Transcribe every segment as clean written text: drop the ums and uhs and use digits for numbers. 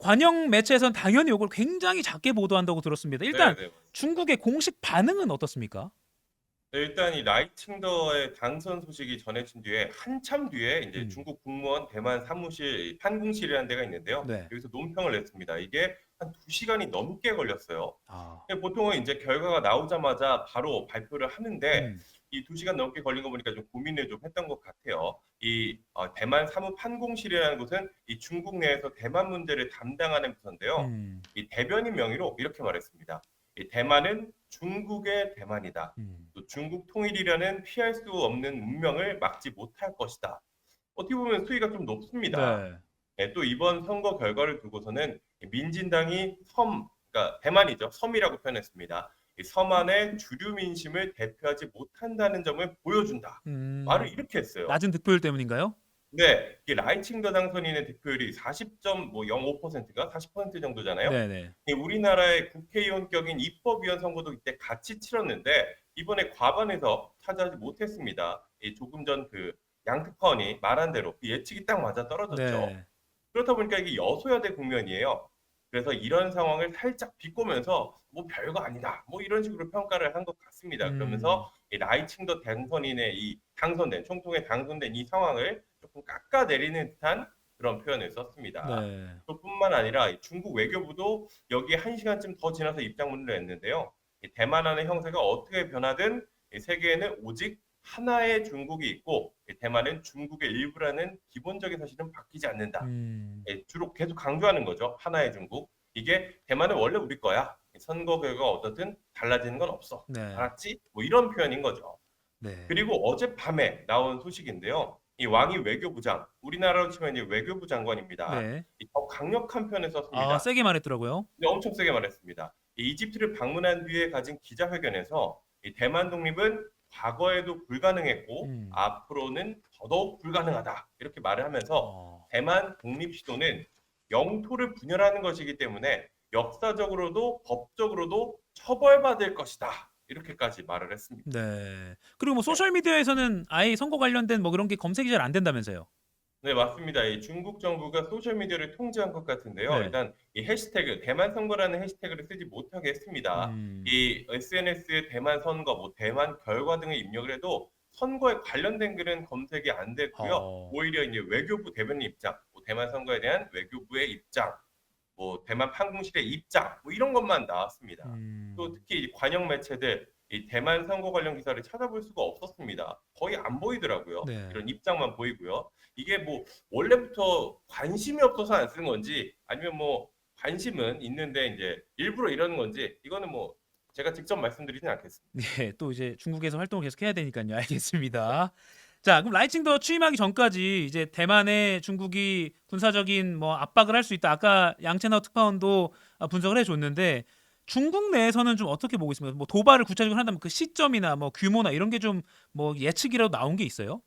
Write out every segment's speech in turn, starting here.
관영 매체에서는 당연히 이걸 굉장히 작게 보도한다고 들었습니다. 일단 네네. 중국의 공식 반응은 어떻습니까? 네, 일단 이 라이칭더의 당선 소식이 전해진 뒤에 한참 뒤에 이제 음. 중국 국무원 대만 사무실 판궁실이라는 데가 있는데요. 네. 여기서 논평을 냈습니다. 이게 한 2시간이 넘게 걸렸어요. 아. 보통은 이제 결과가 나오자마자 바로 발표를 하는데 음. 이 2시간 넘게 걸린 거 보니까 좀 고민을 좀 했던 것 같아요. 대만 사무 판공실이라는 곳은 이 중국 내에서 대만 문제를 담당하는 부서인데요. 음. 이 대변인 명의로 이렇게 말했습니다. 이 대만은 중국의 대만이다. 음. 또 중국 통일이라는 피할 수 없는 운명을 막지 못할 것이다. 어떻게 보면 수위가 좀 높습니다. 네. 예, 또 이번 선거 결과를 두고서는 민진당이 그러니까 대만이죠. 섬이라고 표현했습니다. 이 섬 안의 주류 민심을 대표하지 못한다는 점을 보여준다. 말을 음. 이렇게 했어요. 낮은 득표율 때문인가요? 네, 이 라이칭더 당선인의 득표율이 40.05%가 40% 정도잖아요. 네네. 이 우리나라의 국회의원격인 입법위원 선거도 이때 같이 치렀는데 이번에 과반에서 차지하지 못했습니다. 이 조금 전 그 양특파원이 말한 대로 그 예측이 딱 맞아 떨어졌죠. 네. 그렇다 보니까 이게 여소야대 국면이에요. 그래서 이런 상황을 살짝 비꼬면서 뭐 별거 아니다. 뭐 이런 식으로 평가를 한 것 같습니다. 음. 그러면서 이 라이칭더 당선인의 이 당선된 총통에 당선된 이 상황을 조금 깎아내리는 듯한 그런 표현을 썼습니다. 네. 그뿐만 아니라 이 중국 외교부도 여기에 1시간쯤 더 지나서 입장문을 냈는데요. 이 대만안의 형세가 어떻게 변하든 이 세계에는 오직 하나의 중국이 있고 이 대만은 중국의 일부라는 기본적인 사실은 바뀌지 않는다. 음. 예, 주로 계속 강조하는 거죠. 하나의 중국. 이게 대만은 원래 우리 거야. 선거 결과가 어떻든 달라지는 건 없어. 네. 알았지? 뭐 이런 표현인 거죠. 네. 그리고 어젯밤에 나온 소식인데요. 이 왕이 외교부장, 우리나라로 치면 이제 외교부 장관입니다. 네. 더 강력한 표현을 아 썼습니다. 세게 말했더라고요. 근데 엄청 세게 말했습니다. 이 이집트를 방문한 뒤에 가진 기자회견에서 이 대만 독립은 과거에도 불가능했고 음. 앞으로는 더더욱 불가능하다. 이렇게 말을 하면서 어. 대만 독립 시도는 영토를 분열하는 것이기 때문에 역사적으로도 법적으로도 처벌받을 것이다. 이렇게까지 말을 했습니다. 네. 그리고 뭐 네. 소셜 미디어에서는 아예 선거 관련된 뭐 그런 게 검색이 잘 안 된다면서요? 네, 맞습니다. 이 중국 정부가 소셜 미디어를 통제한 것 같은데요. 네. 일단 이 해시태그 대만 선거라는 해시태그를 쓰지 못하게 했습니다. 음. 이 SNS에 대만 선거, 뭐 대만 결과 등을 입력을 해도 선거에 관련된 글은 검색이 안 됐고요. 어. 오히려 이제 외교부 대변인 입장, 뭐 대만 선거에 대한 외교부의 입장, 뭐 대만 판공실의 입장, 뭐 이런 것만 나왔습니다. 또 음. 특히 이 관영 매체들 이 대만 선거 관련 기사를 찾아볼 수가 없었습니다. 거의 안 보이더라고요. 네. 이런 입장만 보이고요. 이게 뭐 원래부터 관심이 없어서 안 쓰는 건지 아니면 뭐 관심은 있는데 이제 일부러 이러는 건지 이거는 뭐 제가 직접 말씀드리진 않겠습니다. 네. 또 이제 중국에서 활동을 계속 해야 되니깐요. 알겠습니다. 자 그럼 라이칭더 취임하기 전까지 이제 대만에 중국이 군사적인 뭐 압박을 할 수 있다. 아까 양채너 특파원도 분석을 해 줬는데 중국 내에서는 좀 어떻게 보고 있습니까? 뭐 도발을 구체적으로 한다면 그 시점이나 뭐 규모나 이런 게 좀 뭐 예측이라도 나온 게 있어요?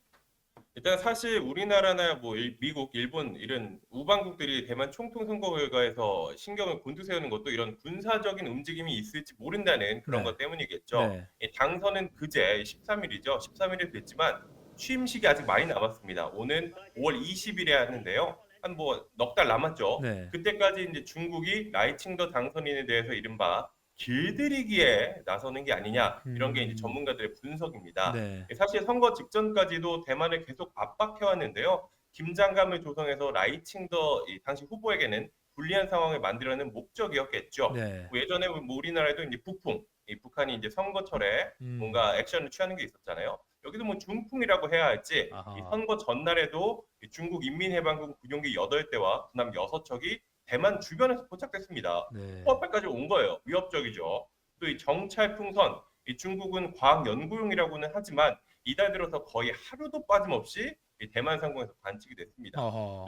일단 사실 우리나라나 뭐 미국, 일본 이런 우방국들이 대만 총통 선거 결과에서 신경을 곤두세우는 것도 이런 군사적인 움직임이 있을지 모른다는 그런 네. 것 때문이겠죠. 네. 이 당선은 그제 13일이죠. 13일이 됐지만 취임식이 아직 많이 남았습니다. 오는 5월 20일에 하는데요. 한 뭐 넉 달 남았죠. 네. 그때까지 이제 중국이 라이칭더 당선인에 대해서 이른바 길들이기에 나서는 게 아니냐 이런 게 이제 음. 전문가들의 분석입니다. 네. 사실 선거 직전까지도 대만을 계속 압박해 왔는데요. 김장감을 조성해서 라이칭더 이 당시 후보에게는 불리한 상황을 만들려는 목적이었겠죠. 네. 뭐 예전에 뭐 우리나라에도 이제 북풍, 이 북한이 이제 선거철에 음. 뭔가 액션을 취하는 게 있었잖아요. 여기도 뭐 중풍이라고 해야 할지 이 아하. 선거 전날에도 이 중국 인민해방군 군용기 8대와 군함 6척이 대만 주변에서 포착됐습니다. 네. 코앞에까지 온 거예요. 위협적이죠. 또 이 정찰 풍선, 이 중국은 과학 연구용이라고는 하지만 이달 들어서 거의 하루도 빠짐없이 이 대만 상공에서 관측이 됐습니다. 어허.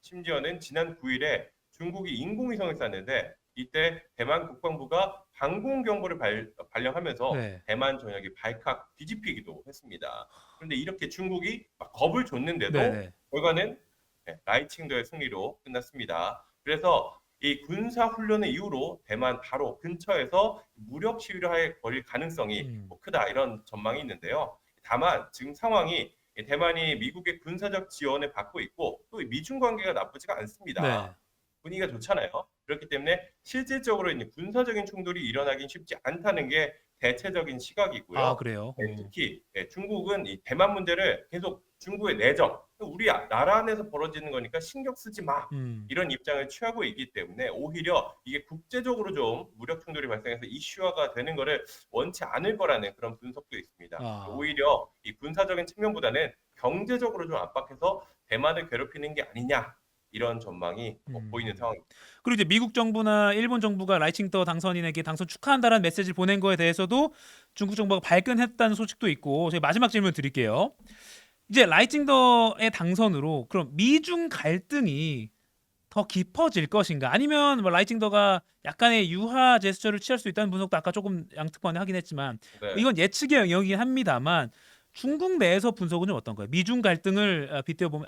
심지어는 지난 9일에 중국이 인공위성을 쐈는데 이때 대만 국방부가 방공 경보를 발령하면서 네. 대만 전역이 발칵 뒤집히기도 했습니다. 그런데 이렇게 중국이 막 겁을 줬는데도 네네. 결과는 라이칭더의 승리로 끝났습니다. 그래서 이 군사 훈련의 이후로 대만 바로 근처에서 무력 시위를 벌일 가능성이 음. 뭐 크다 이런 전망이 있는데요. 다만 지금 상황이 대만이 미국의 군사적 지원을 받고 있고 또 미중 관계가 나쁘지가 네. 않습니다. 분위기가 좋잖아요. 그렇기 때문에 실질적으로 이제 군사적인 충돌이 일어나긴 쉽지 않다는 게 대체적인 아, 시각이고요. 그래요? 특히 중국은 이 대만 문제를 계속 중국의 내정, 우리 나라 안에서 벌어지는 거니까 신경 쓰지 마. 음. 이런 입장을 취하고 있기 때문에 오히려 이게 국제적으로 좀 무력 충돌이 발생해서 이슈화가 되는 거를 원치 않을 거라는 그런 분석도 있습니다. 아. 오히려 이 군사적인 측면보다는 경제적으로 좀 압박해서 대만을 괴롭히는 게 아니냐 이런 전망이 보이는 음. 상황입니다. 그리고 이제 미국 정부나 일본 정부가 라이칭더 당선인에게 당선 축하한다라는 메시지를 보낸 거에 대해서도 중국 정부가 발끈했다는 소식도 있고, 저희 마지막 질문 드릴게요. 이제 라이칭더의 당선으로 그럼 미중 갈등이 더 깊어질 것인가? 아니면 뭐 라이칭더가 약간의 유화 제스처를 취할 수 있다는 분석도 아까 조금 양특파원이 하긴 했지만, 네. 이건 예측의 영역이긴 합니다만, 중국 내에서 분석은 좀 어떤가요? 미중 갈등을 빗대어 보면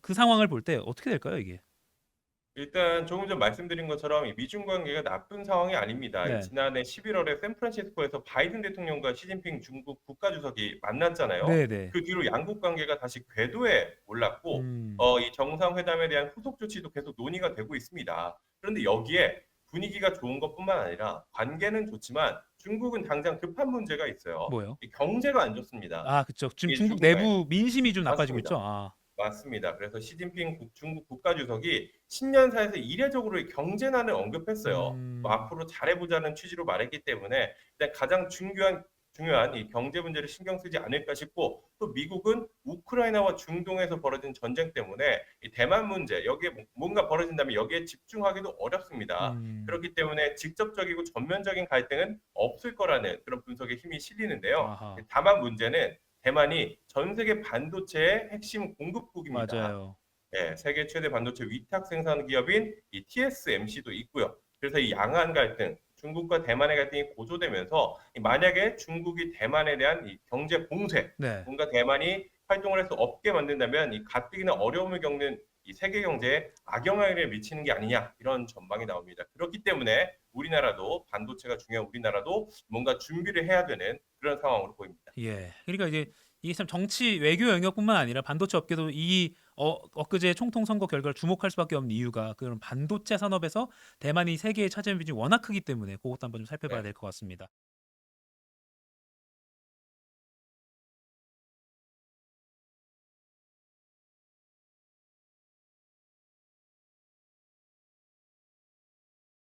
그 상황을 볼 때 어떻게 될까요, 이게? 일단 조금 전 말씀드린 것처럼 이 미중 관계가 나쁜 상황이 아닙니다. 이 네. 지난해 11월에 샌프란시스코에서 바이든 대통령과 시진핑 중국 국가주석이 만났잖아요. 네네. 그 뒤로 양국 관계가 다시 궤도에 올랐고, 음. 이 정상회담에 대한 후속 조치도 계속 논의가 되고 있습니다. 그런데 여기에 분위기가 좋은 것뿐만 아니라 관계는 좋지만 중국은 당장 급한 문제가 있어요. 뭐요? 이 경제가 안 좋습니다. 아, 그쵸. 지금 이 중국 중국의 내부 민심이 좀 나빠지고 맞습니다. 있죠. 아. 맞습니다. 그래서 시진핑 중국 국가주석이 신년사에서 이례적으로 이 경제난을 언급했어요. 뭐 음. 앞으로 잘해보자는 취지로 말했기 때문에 일단 가장 중요한 이 경제 문제를 신경 쓰지 않을까 싶고, 또 미국은 우크라이나와 중동에서 벌어진 전쟁 때문에 이 대만 문제 여기에 뭔가 벌어진다면 여기에 집중하기도 어렵습니다. 음. 그렇기 때문에 직접적이고 전면적인 갈등은 없을 거라는 그런 분석에 힘이 실리는데요. 아하. 다만 문제는 대만이 전 세계 반도체의 핵심 공급국입니다. 맞아요. 예, 세계 최대 반도체 위탁 생산 기업인 이 TSMC도 있고요. 그래서 이 양안 갈등, 중국과 대만의 갈등이 고조되면서 만약에 중국이 대만에 대한 이 경제 봉쇄, 네. 뭔가 대만이 활동을 할 수 없게 만든다면 이 가뜩이나 어려움을 겪는 이 세계 경제에 악영향을 미치는 게 아니냐 이런 전망이 나옵니다. 그렇기 때문에 우리나라도 반도체가 중요한 우리나라도 뭔가 준비를 해야 되는 그런 상황으로 보입니다. 예. 그러니까 이제 이게 참 정치 외교 영역뿐만 아니라 반도체 업계도 이 엊그제 총통 선거 결과를 주목할 수밖에 없는 이유가 그런 반도체 산업에서 대만이 세계의 차지하는 비중이 워낙 크기 때문에 그것도 한번 좀 살펴봐야 네. 될 것 같습니다.